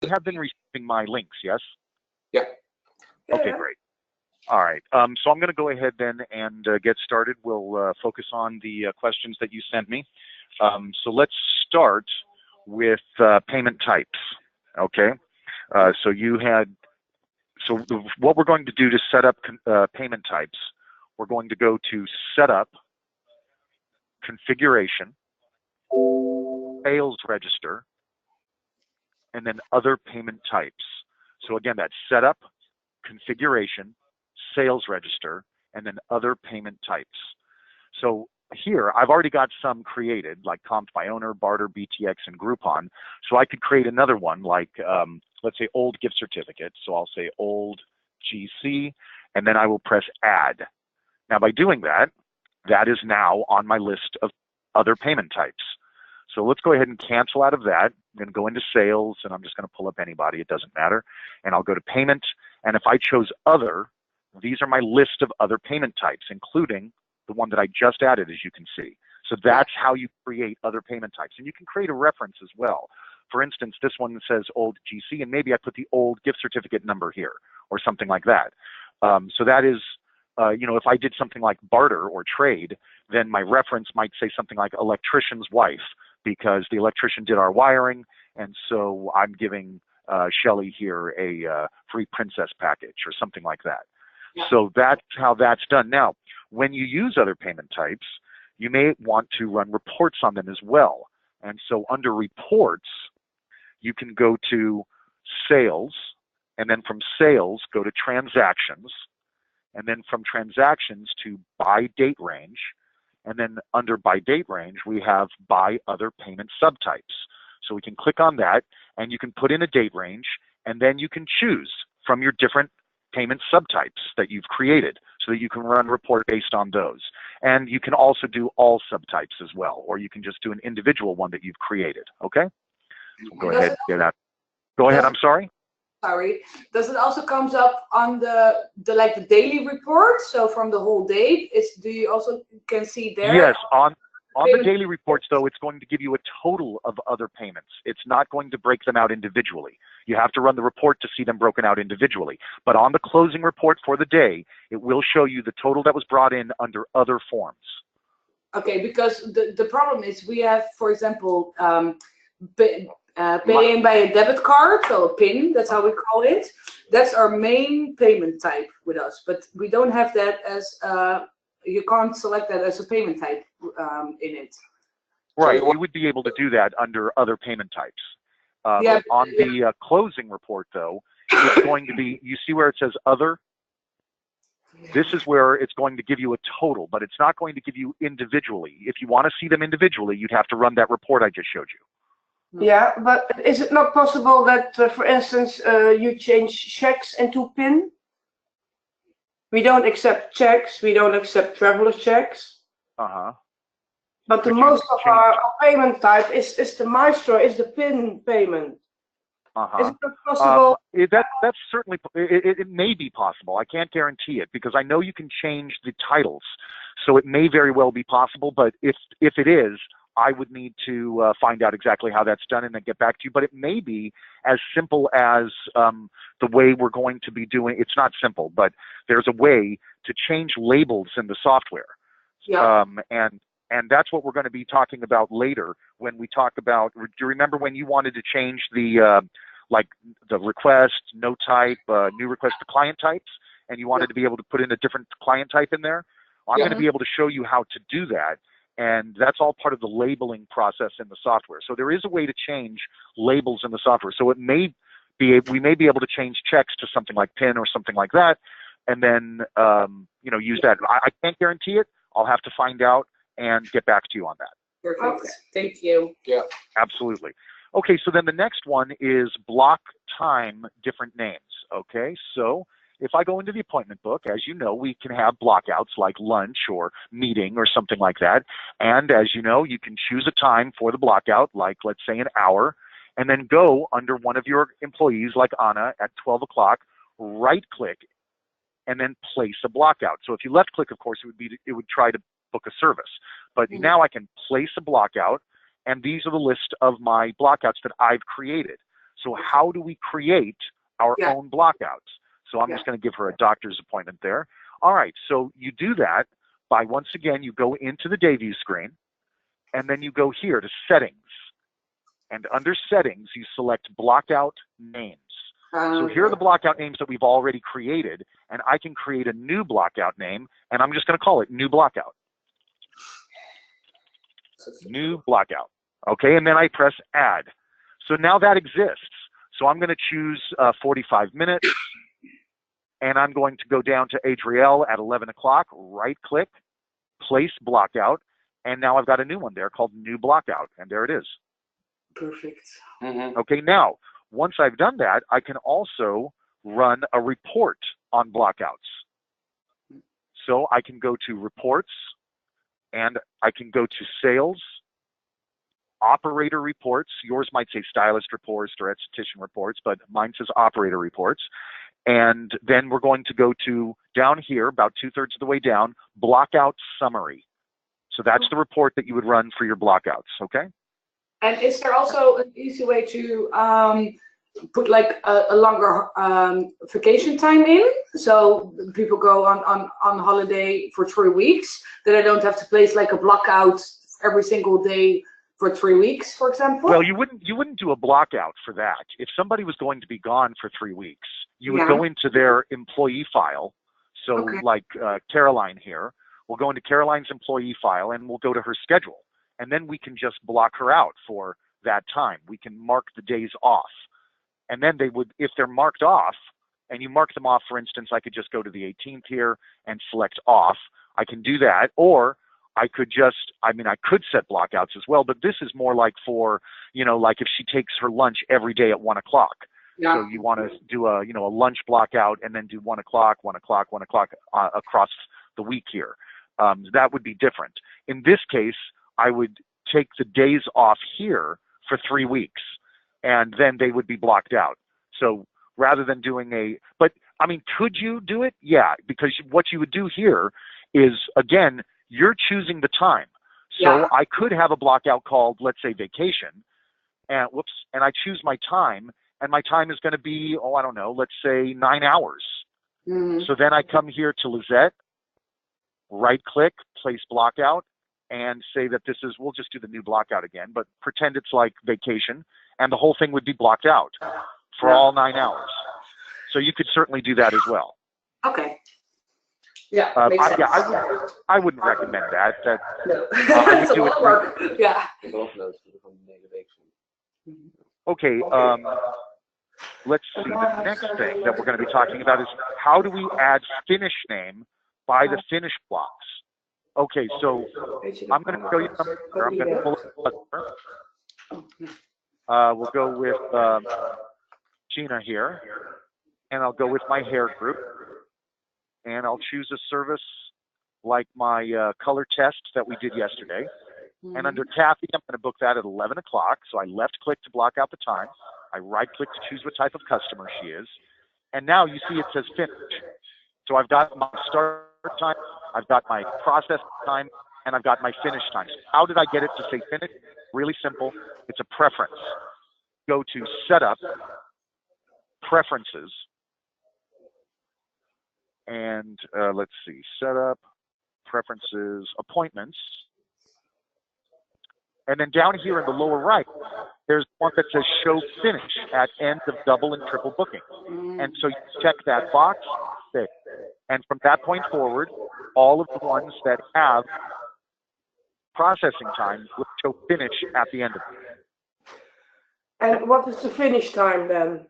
You have been receiving my links, yes? Yeah. Okay, great. All right. So I'm going to go ahead then and get started. We'll focus on the questions that you sent me. So let's start with payment types. Okay. So what we're going to do to set up payment types, we're going to go to Setup, Configuration, Sales Register, and then Other Payment Types. So again, that's Setup, Configuration, Sales Register, and then Other Payment Types. So here, I've already got some created, like Comped by Owner, Barter, BTX, and Groupon. So I could create another one, like, let's say, Old Gift Certificate. So I'll say Old GC, and then I will press Add. Now, by doing that, that is now on my list of other payment types. So let's go ahead and cancel out of that. I'm going to go into Sales, and I'm just going to pull up anybody. It doesn't matter. And I'll go to Payment. And if I chose Other, these are my list of other payment types, including the one that I just added, as you can see. So that's how you create other payment types. And you can create a reference as well. For instance, this one says Old GC, and maybe I put the old gift certificate number here or something like that. So that is, if I did something like barter or trade, then my reference might say something like electrician's wife, because the electrician did our wiring, and so I'm giving Shelly here a free princess package or something like that. Yeah. So that's how that's done. Now, when you use other payment types, you may want to run reports on them as well. And so under reports, you can go to Sales, and then from Sales, go to Transactions, and then from Transactions to By Date Range. And then under By Date Range, we have By Other Payment Subtypes. So we can click on that, and you can put in a date range, and then you can choose from your different payment subtypes that you've created so that you can run a report based on those. And you can also do all subtypes as well, or you can just do an individual one that you've created, okay? So go ahead, get that. Go ahead, I'm sorry? Sorry. Does it also comes up on the daily report? So from the whole date, do you also can see there? Yes, on the daily reports, though, it's going to give you a total of other payments. It's not going to break them out individually. You have to run the report to see them broken out individually. But on the closing report for the day, it will show you the total that was brought in under other forms. Okay, because the problem is we have, for example, paying by a debit card, so a PIN, that's how we call it. That's our main payment type with us, but we don't have that as you can't select that as a payment type in it. Right, so you would be able to do that under other payment types. On the closing report, though, it's going to be, you see where it says Other? This is where it's going to give you a total, but it's not going to give you individually. If you want to see them individually, you'd have to run that report I just showed you. Yeah, but is it not possible that, for instance, you change checks into PIN? We don't accept checks. We don't accept traveler checks. But the most of our payment type is the Maestro, is the PIN payment. Is it not possible? That's certainly, it may be possible. I can't guarantee it because I know you can change the titles. So it may very well be possible, but if it is, I would need to find out exactly how that's done and then get back to you. But it may be as simple as the way we're going to be doing. It's not simple, but there's a way to change labels in the software. Yeah. And that's what we're going to be talking about later when we talk about. Do you remember when you wanted to change the like the request, no type, new request to client types, and you wanted to be able to put in a different client type in there? Well, I'm going to be able to show you how to do that. And that's all part of the labeling process in the software. So there is a way to change labels in the software. So we may be able to change checks to something like PIN or something like that, and then use that. I can't guarantee it. I'll have to find out and get back to you on that. Perfect. Okay. Thank you. Yeah. Absolutely. Okay, so then the next one is block time different names. Okay, so if I go into the appointment book, as you know, we can have blockouts like lunch or meeting or something like that. And as you know, you can choose a time for the blockout, like let's say an hour, and then go under one of your employees like Anna at 12 o'clock, right click, and then place a blockout. So if you left click, of course, it would try to book a service. But now I can place a blockout, and these are the list of my blockouts that I've created. So how do we create our own blockouts? So I'm just going to give her a doctor's appointment there. All right, so you do that by, once again, you go into the day view screen, and then you go here to settings. And under settings, you select blockout names. So here are the blockout names that we've already created, and I can create a new blockout name, and I'm just going to call it new blockout. New blockout. Okay, and then I press add. So now that exists. So I'm going to choose 45 minutes, and I'm going to go down to Adriel at 11 o'clock, right click, place blockout, and now I've got a new one there called new blockout, and there it is. Perfect. Okay, now, once I've done that, I can also run a report on blockouts. So I can go to reports, and I can go to sales, operator reports. Yours might say stylist reports or esthetician reports, but mine says operator reports. And then we're going to go to down here, about 2/3 of the way down, blockout summary. So that's the report that you would run for your blockouts, okay? And is there also an easy way to put like a longer vacation time in? So people go on holiday for 3 weeks, then I don't have to place like a blockout every single day for 3 weeks, for example? Well, you wouldn't do a blockout for that. If somebody was going to be gone for 3 weeks, you would go into their employee file. So like Caroline here, we'll go into Caroline's employee file and we'll go to her schedule. And then we can just block her out for that time. We can mark the days off. And then they would, if they're marked off, and you mark them off, for instance, I could just go to the 18th here and select off. I can do that. Or I could just, I mean, I could set blockouts as well, but this is more like for, you know, like if she takes her lunch every day at 1 o'clock. Yeah. So you want to do a, you know, a lunch blockout and then do 1 o'clock, 1 o'clock, 1 o'clock across the week here. That would be different. In this case, I would take the days off here for 3 weeks, and then they would be blocked out. So rather than doing but I mean, could you do it? Yeah, because what you would do here is, again, you're choosing the time. So I could have a blockout called, let's say, vacation, and and I choose my time, and my time is going to be, oh, I don't know, let's say 9 hours. So then I come here to Lizette, right click, place blockout, and say that this is, we'll just do the new blockout again, but pretend it's like vacation, and the whole thing would be blocked out for all 9 hours. So you could certainly do that as well. Okay. Yeah, makes sense. I wouldn't recommend that. No. I would do it. Work. Yeah. Okay, let's see. The next thing that we're going to be talking about is how do we add finish name by the finish blocks. Okay, so I'm going to show you something here. I'm going to pull up. We'll go with Gina here, and I'll go with my hair group, and I'll choose a service like my color test that we did yesterday. And under Kathy, I'm going to book that at 11 o'clock. So I left click to block out the time. I right click to choose what type of customer she is. And now you see it says finish. So I've got my start time, I've got my process time, and I've got my finish time. So how did I get it to say finish? Really simple. It's a preference. Go to Setup, Preferences, and let's see, Setup, Preferences, Appointments. And then down here in the lower right, there's one that says Show Finish at end of double and triple booking. And so you check that box, and from that point forward, all of the ones that have processing time will show finish at the end of it. And what is the finish time then?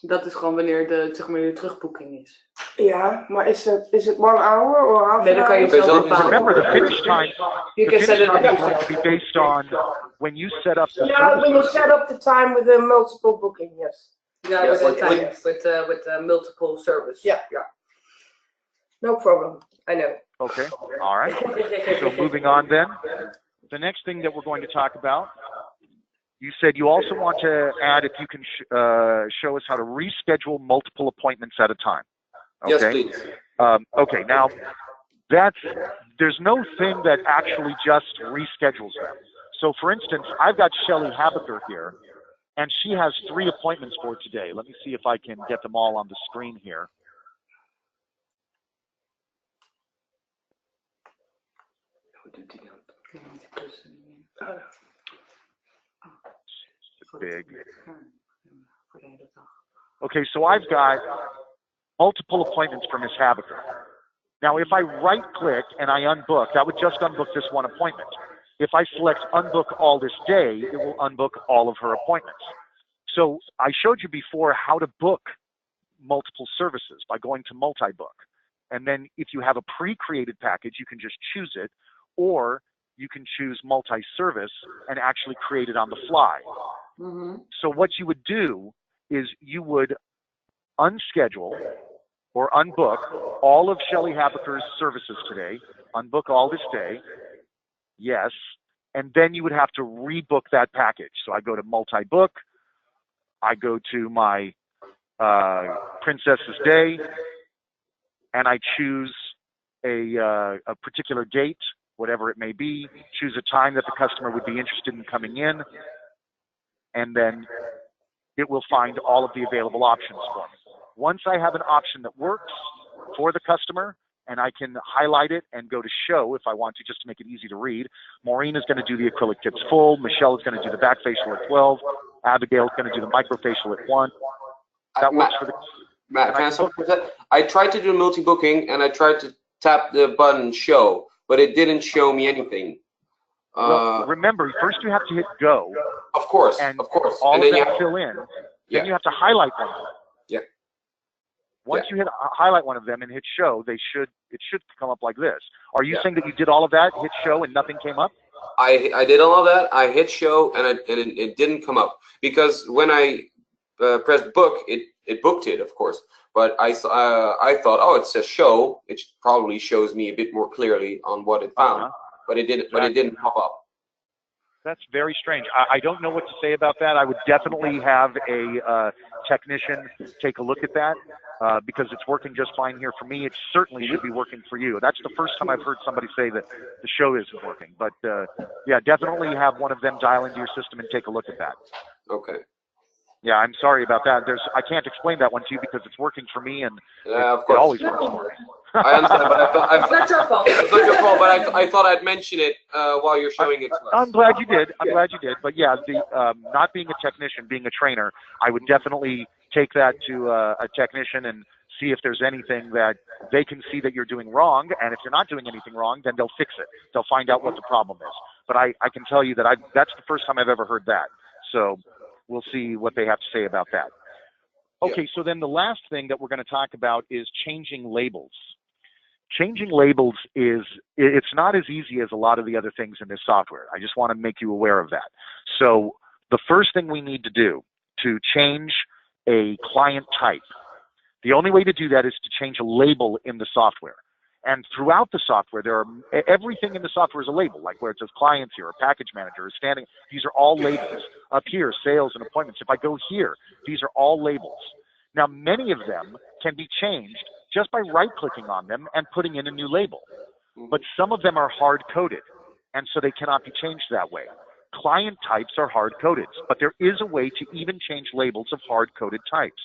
Dat is gewoon wanneer de, zeg maar, de terugboeking is. Ja, maar is it 1 hour or half Nee, dan kan je zelf bepalen. Remember, the finish time, You can set it is going to be based on when you set up the Yeah, when you set up the time with a multiple booking, yes. Yeah, with the time, with multiple service. Yeah. No problem, I know. Okay, all right. So moving on then, the next thing that we're going to talk about, you said you also want to add if you can show us how to reschedule multiple appointments at a time. Okay? Yes, please. Okay, now there's no thing that actually just reschedules them. So for instance, I've got Shelly Habaker here, And she has 3 appointments for today. Let me see if I can get them all on the screen here. Big. Okay, so I've got multiple appointments for Miss Habaker. Now, if I right-click and I unbook, that would just unbook this one appointment. If I select unbook all this day, it will unbook all of her appointments. So I showed you before how to book multiple services by going to multi-book. And then if you have a pre-created package, you can just choose it, or you can choose multi-service and actually create it on the fly. Mm-hmm. So what you would do is you would unschedule or unbook all of Shelley Habaker's services today, unbook all this day, yes, and then you would have to rebook that package. So I go to multi-book, I go to my Princess's Day, and I choose a particular date, whatever it may be, choose a time that the customer would be interested in coming in, and then it will find all of the available options for me. Once I have an option that works for the customer, and I can highlight it and go to show if I want to, just to make it easy to read. Maureen is going to do the acrylic tips full. Michelle is going to do the back facial at 12. Abigail is going to do the microfacial at 1. That works for the... Matt, can I stop with that? I tried to do multi-booking and I tried to tap the button show, but it didn't show me anything. Well, remember, first you have to hit go. Of course, and of course. all and of then them fill in. Then you have to highlight them. Yeah. Once you hit highlight one of them and hit show, it should come up like this. Are you saying that you did all of that, hit show, and nothing came up? I did all of that. I hit show and it didn't come up because when I pressed book, it booked it, of course. But I thought, oh, it says show. It probably shows me a bit more clearly on what it found, but it didn't. But it didn't pop up. That's very strange. I don't know what to say about that. I would definitely have a technician take a look at that because it's working just fine here for me. It certainly should be working for you. That's the first time I've heard somebody say that the show isn't working. But yeah, definitely have one of them dial into your system and take a look at that. Okay. Yeah, I'm sorry about that. I can't explain that one to you because it's working for me, and of it course. always works for me. I understand, but It's not your fault. it's not your fault. But I thought I'd mention it while you're showing it to us. I'm glad you did. I'm glad you did. But yeah, the not being a technician, being a trainer, I would definitely take that to a technician and see if there's anything that they can see that you're doing wrong. And if you're not doing anything wrong, then they'll fix it. They'll find out what the problem is. But I can tell you that that's the first time I've ever heard that. So we'll see what they have to say about that. Okay, so then the last thing that we're going to talk about is changing labels. Changing labels it's not as easy as a lot of the other things in this software. I just want to make you aware of that. So the first thing we need to do to change a client type, the only way to do that is to change a label in the software. And throughout the software, everything in the software is a label, like where it says clients here, or package manager, or standing. These are all labels. Up here, sales and appointments. If I go here, these are all labels. Now, many of them can be changed just by right-clicking on them and putting in a new label. But some of them are hard-coded, and so they cannot be changed that way. Client types are hard-coded, but there is a way to even change labels of hard-coded types.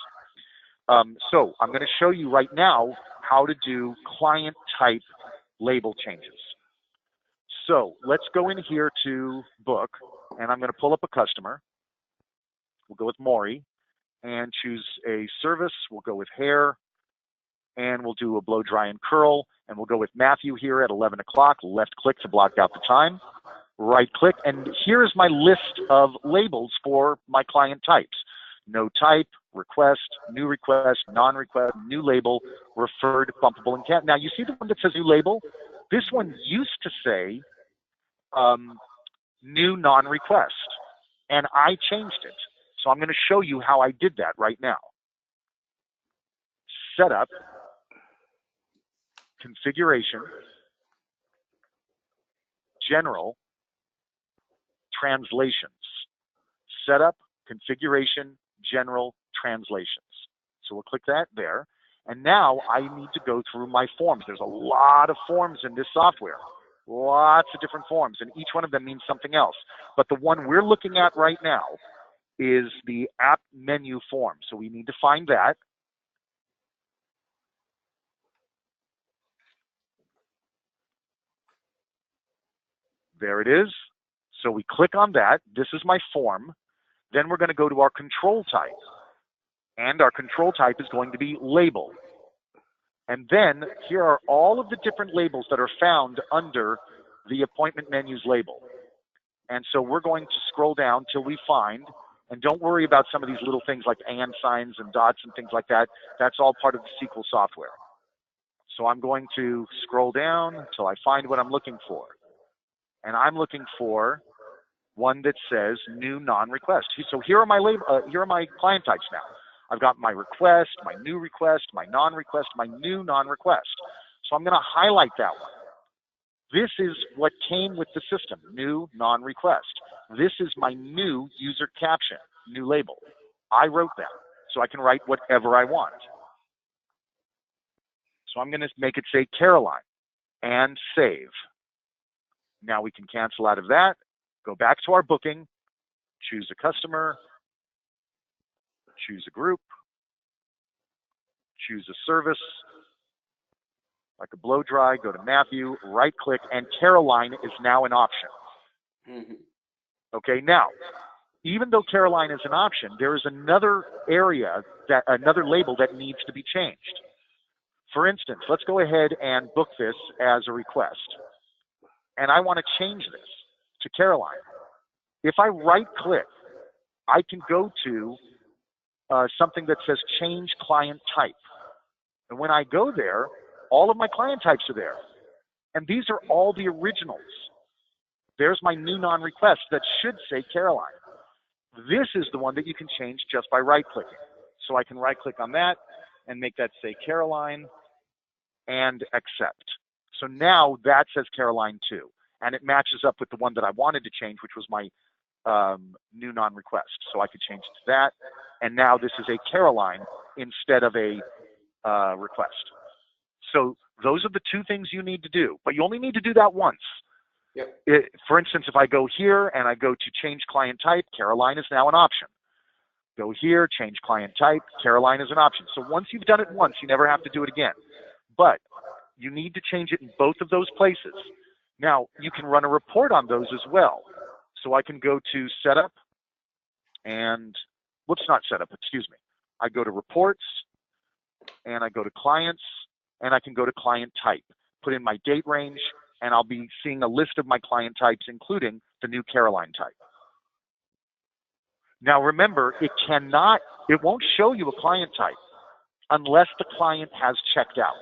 So I'm going to show you right now how to do client type label changes. So let's go in here to book, and I'm going to pull up a customer. We'll go with Maury and choose a service. We'll go with hair, and we'll do a blow, dry, and curl, and we'll go with Matthew here at 11 o'clock. Left click to block out the time. Right click, and here's my list of labels for my client types. No type, request, new request, non-request, new label, referred, bumpable, and can't. Now, you see the one that says new label? This one used to say new non-request, and I changed it. So I'm going to show you how I did that right now. Setup, configuration, general, translations. Setup, configuration, general, translations. So we'll click that there. And now I need to go through my forms. There's a lot of forms in this software. Lots of different forms, and each one of them means something else. But the one we're looking at right now is the app menu form. So we need to find that. There it is. So we click on that. This is my form. Then we're going to go to our control type. And our control type is going to be label. And then here are all of the different labels that are found under the appointment menus label. And so we're going to scroll down till we find, and don't worry about some of these little things like and signs and dots and things like that. That's all part of the SQL software. So I'm going to scroll down until I find what I'm looking for. And I'm looking for one that says new non-request. So here are my here are my client types now. I've got my request, my new request, my non-request, my new non-request. So I'm going to highlight that one. This is what came with the system, new non-request. This is my new user caption, new label. I wrote that, so I can write whatever I want. So I'm going to make it say Caroline and save. Now we can cancel out of that, go back to our booking, choose a customer, choose a group, choose a service, like a blow dry, go to Matthew, right click, and Caroline is now an option. Mm-hmm. Okay, now, even though Caroline is an option, there is another area, another label that needs to be changed. For instance, let's go ahead and book this as a request. And I want to change this to Caroline. If I right click, I can go to something that says change client type. And when I go there, all of my client types are there. And these are all the originals. There's my new non-request that should say Caroline. This is the one that you can change just by right-clicking. So I can right-click on that and make that say Caroline and accept. So now that says Caroline too. And it matches up with the one that I wanted to change, which was my new non-request. So I could change it to that. And now this is a Caroline instead of a request. So those are the two things you need to do. But you only need to do that once. Yep. For instance, if I go here and I go to change client type, Caroline is now an option. Go here, change client type, Caroline is an option. So once you've done it once, you never have to do it again. But you need to change it in both of those places. Now, you can run a report on those as well. So I can go to setup and, whoops, not setup, excuse me. I go to reports and I go to clients and I can go to client type, put in my date range, and I'll be seeing a list of my client types, including the new Caroline type. Now remember, it won't show you a client type unless the client has checked out.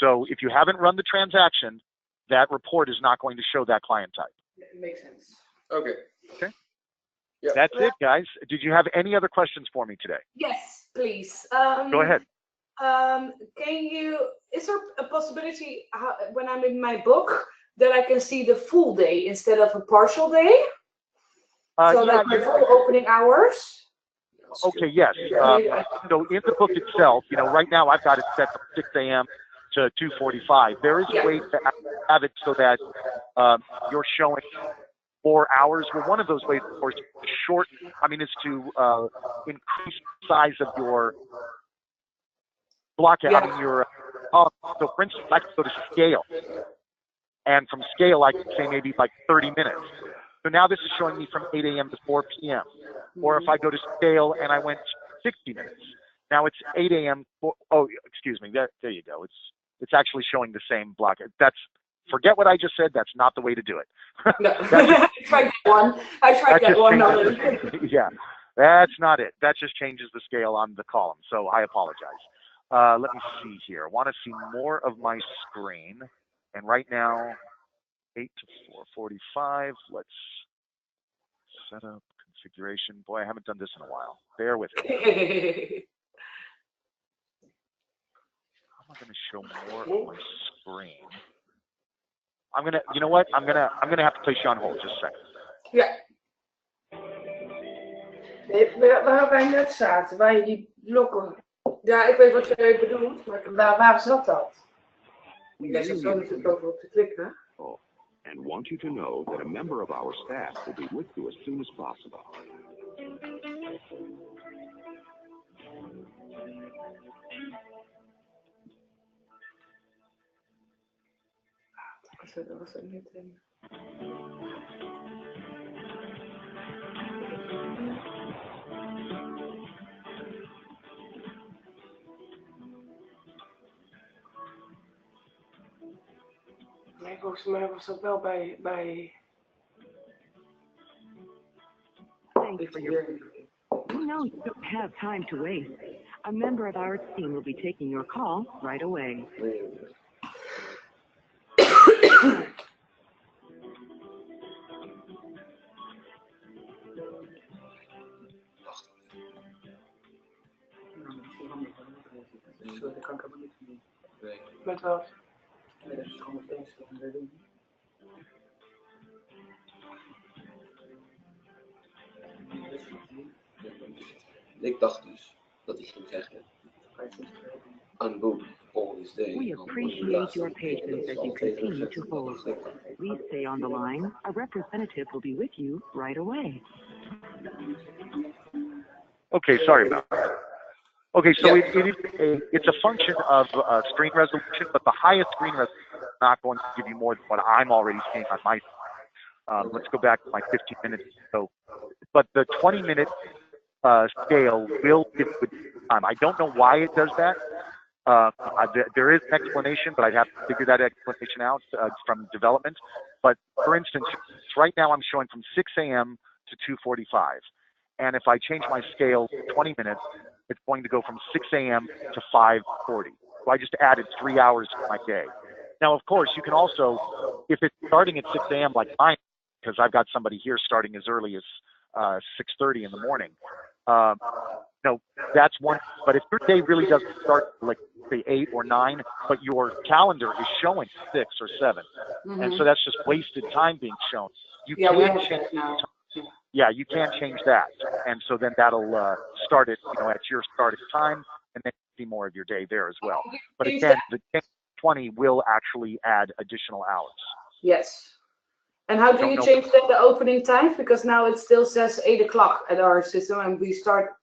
So if you haven't run the transaction, that report is not going to show that client type. It makes sense. Okay. Okay. Yep. That's it, guys. Did you have any other questions for me today? Yes, please. Go ahead. Is there a possibility when I'm in my book that I can see the full day instead of a partial day? So yeah, like my full opening hours? Okay, yes. So in the book itself, right now I've got it set from 6 a.m. to 2:45. There is a way to have it so that you're showing 4 hours. Well, one of those ways, of course, is to increase the size of your block. Yeah. So for instance, I could go to scale. And from scale, I could say maybe like 30 minutes. So now this is showing me from 8 a.m. to 4 p.m. Or if I go to scale and I went 60 minutes, now it's 8 a.m. Excuse me. There you go. It's actually showing the same block. Forget what I just said. That's not the way to do it. No. I tried that one. Yeah, that's not it. That just changes the scale on the column. So I apologize. Let me see here. I want to see more of my screen. And right now, 8 to 4:45. Let's set up configuration. Boy, I haven't done this in a while. Bear with me. I'm going to show more of my screen. You know what? I'm gonna have to place you on hold just a second. Ja. Waar wij net zaten, waar je die blokken. Ja, ik weet wat jij bedoelt, maar Waar zat dat? jij zat zo natuurlijk ook op te klikken. Oh. and want you to know that a member of our staff will be with you as soon as possible. Dat was ook niet in. Nee, volgens mij was dat wel bij... Thanks for your... We know you don't have time to waste. A member of our team will be taking your call right away. Dat kan ik helemaal niet doen. Met wat? Nee, dat is gewoon meteen zo. Ik dacht dus dat hij ging zeggen, unbook all this day. We appreciate your patience as you continue to hold. Please stay on the line. A representative will be with you right away. Okay, sorry about that. Okay, so it's a function of screen resolution, but the highest screen resolution is not going to give you more than what I'm already seeing on my screen. Let's go back to my 15 minutes. So, but the 20-minute scale will give good time. I don't know why it does that. There is an explanation, but I'd have to figure that explanation out from development. But for instance, right now I'm showing from 6 a.m. to 2:45. And if I change my scale to 20 minutes, it's going to go from 6 a.m. to 5:40. So I just added 3 hours to my day. Now, of course, you can also, if it's starting at 6 a.m. like mine, because I've got somebody here starting as early as 6:30 in the morning. No, that's one. But if your day really doesn't start like say 8 or 9, but your calendar is showing 6 or 7, and so that's just wasted time being shown. You can change now. Yeah, you can change that, and so then that'll start it, at your starting time, and then see more of your day there as well. But again, the 20 will actually add additional hours. Yes. And how do you change the opening times? Because now it still says 8 o'clock at our system, and we start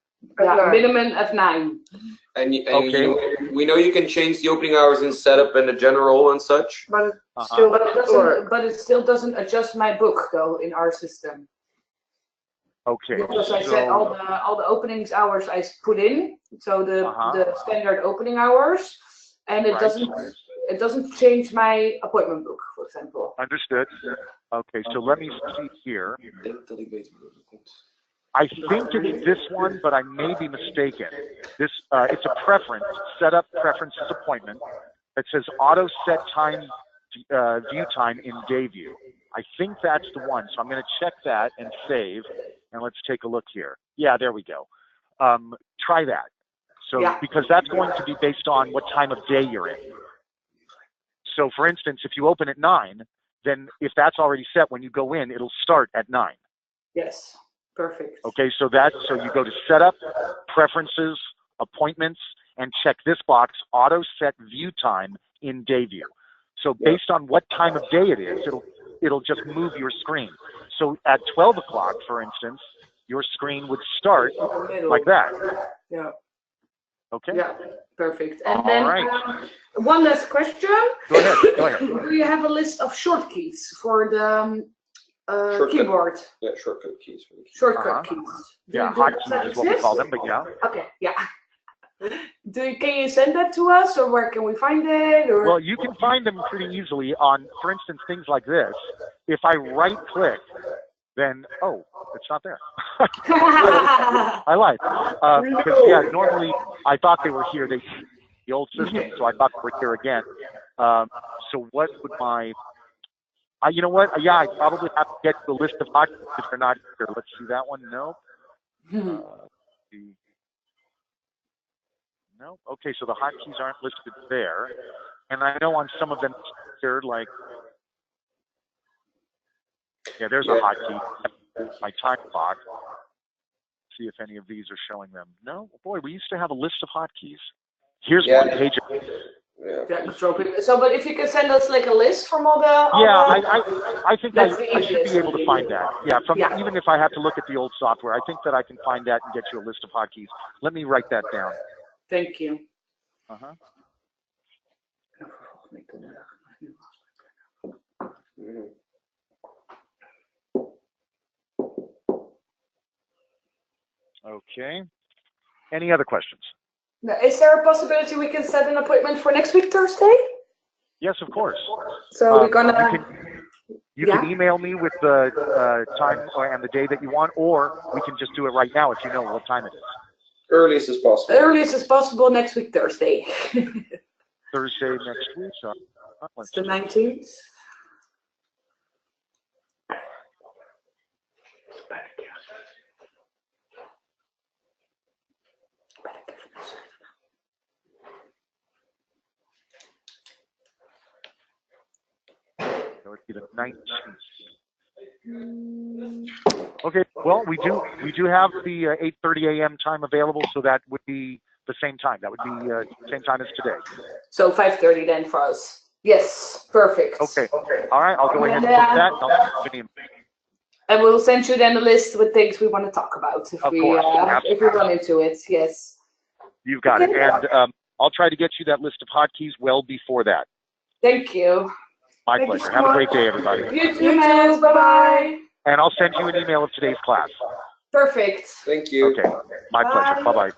minimum at 9. And we know you can change the opening hours in setup and the general and such. But it still doesn't adjust my book though in our system. Okay. Because I said all the openings hours I put in, so the standard opening hours, and it doesn't change my appointment book, for example. Understood. Okay, so let me see here. I think it's this one, but I may be mistaken. This it's a preference, setup preferences appointment that says auto set time view time in day view. I think that's the one, so I'm going to check that and save, and let's take a look here. Yeah, there we go. Try that. So because that's going to be based on what time of day you're in. So for instance, if you open at 9, then if that's already set, when you go in, it'll start at 9. Yes, perfect. Okay, so you go to setup, preferences, appointments, and check this box, auto set view time in day view. So based on what time of day it is, it'll just move your screen. So at 12 o'clock, for instance, your screen would start like that. Yeah. Okay. Yeah, perfect. And then one last question. Go ahead. Do you have a list of shortkeys for the keyboard? Yeah, shortcut keys. Shortcut keys. Yeah, hotkeys is what we call them, but yeah. Okay, yeah. Can you send that to us, or where can we find it? Or? Well, you can find them pretty easily on, for instance, things like this. If I right-click, then, it's not there. I lied. Because, normally I thought they were here. The old system, so I thought they were here again. So what would my... you know what? Yeah, I probably have to get the list of hotkeys if they're not here. Let's see that one. No. No. Okay, so the hotkeys aren't listed there, and I know on some of them they're like, there's a hotkey. My time clock. See if any of these are showing them. No, boy, we used to have a list of hotkeys. Here's one page. Yeah, control people. So, but if you can send us like a list from all the. I think That's I the should be easiest. able to find that. Yeah, Yeah. even if I have to look at the old software, I think that I can find that and get you a list of hotkeys. Let me write that down. Thank you. Uh-huh. Okay. Any other questions? Now, is there a possibility we can set an appointment for next week, Thursday? Yes, of course. So we're gonna. You can email me with the time and the day that you want, or we can just do it right now if you know what time it is. Earliest as possible. Earliest as possible next week, Thursday. Thursday next week. It's the 19th. That would be the 19th. Okay. Well, we do have the 8:30 a.m. time available, so that would be the same time. That would be same time as today. So 5:30 then for us. Yes, perfect. Okay. All right. I'll go ahead and book that. I'll send you an email. And we'll send you then a list with things we want to talk about if we run into it. Yes. You've got it. And I'll try to get you that list of hotkeys well before that. Thank you. My pleasure. Have a great day, everybody. You too, man. Bye-bye. And I'll send you an email of today's class. Perfect. Thank you. Okay. My pleasure. Bye-bye.